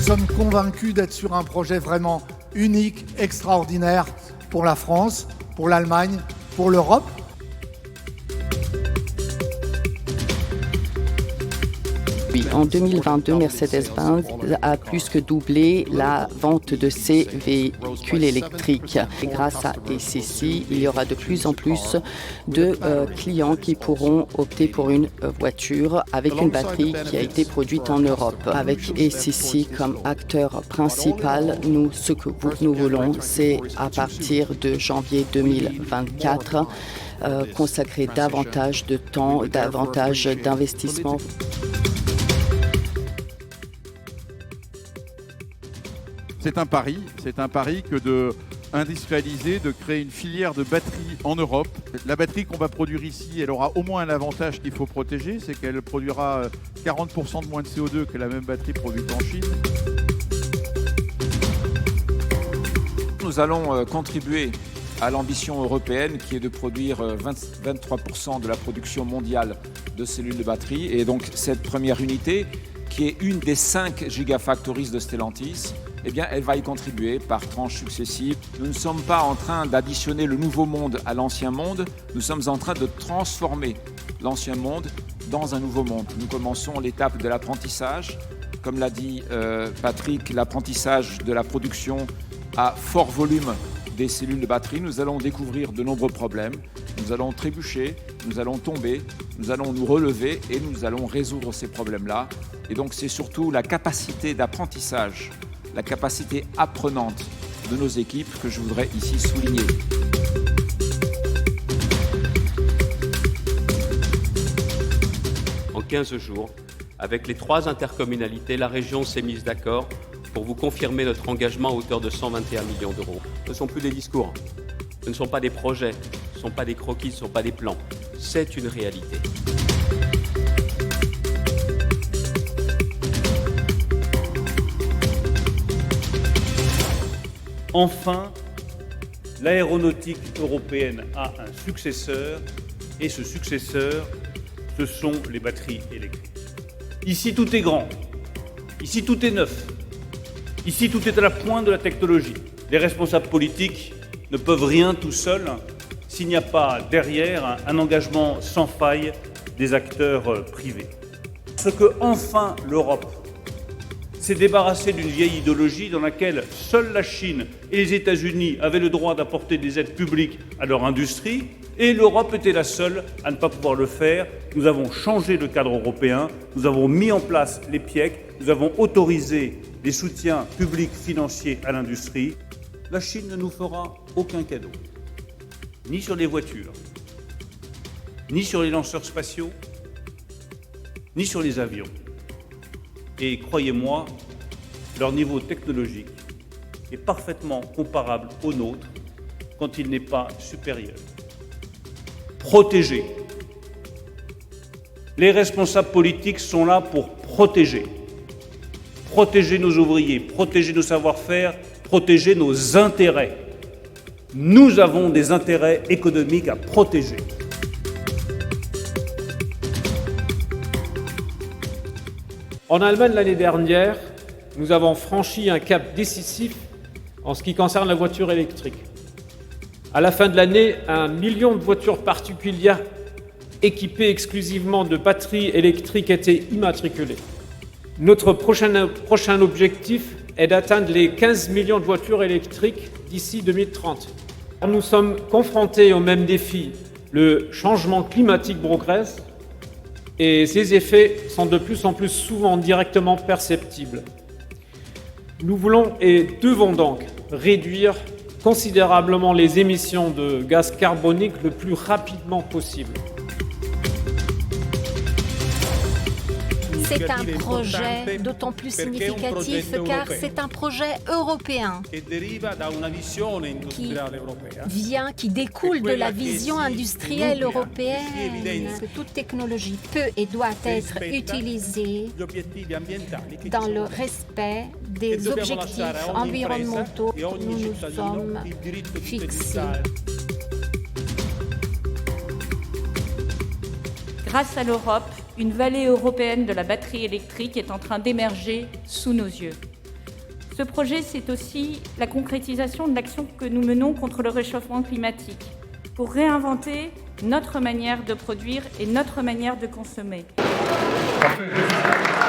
sommes convaincus d'être sur un projet vraiment unique, extraordinaire pour la France, pour l'Allemagne, pour l'Europe. Oui, en 2022, Mercedes-Benz a plus que doublé la vente de ses véhicules électriques. Et grâce à ACC, il y aura de plus en plus de clients qui pourront opter pour une voiture avec une batterie qui a été produite en Europe. Avec ACC comme acteur principal, ce que nous voulons, c'est à partir de janvier 2024, consacrer davantage de temps, davantage d'investissement. C'est un pari que de industrialiser, de créer une filière de batterie en Europe. La batterie qu'on va produire ici, elle aura au moins un avantage qu'il faut protéger, c'est qu'elle produira 40% de moins de CO2 que la même batterie produite en Chine. Nous allons contribuer à l'ambition européenne qui est de produire 23% de la production mondiale de cellules de batterie. Et donc cette première unité, qui est une des 5 gigafactories de Stellantis, eh bien, elle va y contribuer par tranches successives. Nous ne sommes pas en train d'additionner le nouveau monde à l'ancien monde, nous sommes en train de transformer l'ancien monde dans un nouveau monde. Nous commençons l'étape de l'apprentissage. Comme l'a dit Patrick, l'apprentissage de la production à fort volume des cellules de batterie. Nous allons découvrir de nombreux problèmes, nous allons trébucher, nous allons tomber, nous allons nous relever et nous allons résoudre ces problèmes-là. Et donc c'est surtout la capacité d'apprentissage, la capacité apprenante de nos équipes que je voudrais ici souligner. En 15 jours, avec les 3 intercommunalités, la région s'est mise d'accord pour vous confirmer notre engagement à hauteur de 121 millions d'euros. Ce ne sont plus des discours, ce ne sont pas des projets, ce ne sont pas des croquis, ce ne sont pas des plans. C'est une réalité. Enfin, l'aéronautique européenne a un successeur, et ce successeur, ce sont les batteries électriques. Ici, tout est grand. Ici, tout est neuf. Ici, tout est à la pointe de la technologie. Les responsables politiques ne peuvent rien tout seuls s'il n'y a pas derrière un engagement sans faille des acteurs privés. Ce que, enfin, l'Europe s'est débarrassée d'une vieille idéologie dans laquelle seule la Chine et les États-Unis avaient le droit d'apporter des aides publiques à leur industrie, et l'Europe était la seule à ne pas pouvoir le faire. Nous avons changé le cadre européen, nous avons mis en place les PIEC, nous avons autorisé des soutiens publics financiers à l'industrie. La Chine ne nous fera aucun cadeau, ni sur les voitures, ni sur les lanceurs spatiaux, ni sur les avions. Et croyez-moi, leur niveau technologique est parfaitement comparable au nôtre quand il n'est pas supérieur. Protéger. Les responsables politiques sont là pour protéger. Protéger nos ouvriers, protéger nos savoir-faire, protéger nos intérêts. Nous avons des intérêts économiques à protéger. En Allemagne, l'année dernière, nous avons franchi un cap décisif en ce qui concerne la voiture électrique. À la fin de l'année, 1 million de voitures particulières équipées exclusivement de batteries électriques étaient immatriculées. Notre prochain objectif est d'atteindre les 15 millions de voitures électriques d'ici 2030. Nous sommes confrontés au même défi. Le changement climatique progresse et ses effets sont de plus en plus souvent directement perceptibles. Nous voulons et devons donc réduire considérablement les émissions de gaz carbonique le plus rapidement possible. C'est un projet d'autant plus significatif car c'est un projet européen qui découle de la vision industrielle européenne, que toute technologie peut et doit être utilisée dans le respect des objectifs environnementaux que nous nous sommes fixés. Grâce à l'Europe, une vallée européenne de la batterie électrique est en train d'émerger sous nos yeux. Ce projet, c'est aussi la concrétisation de l'action que nous menons contre le réchauffement climatique, pour réinventer notre manière de produire et notre manière de consommer. Parfait.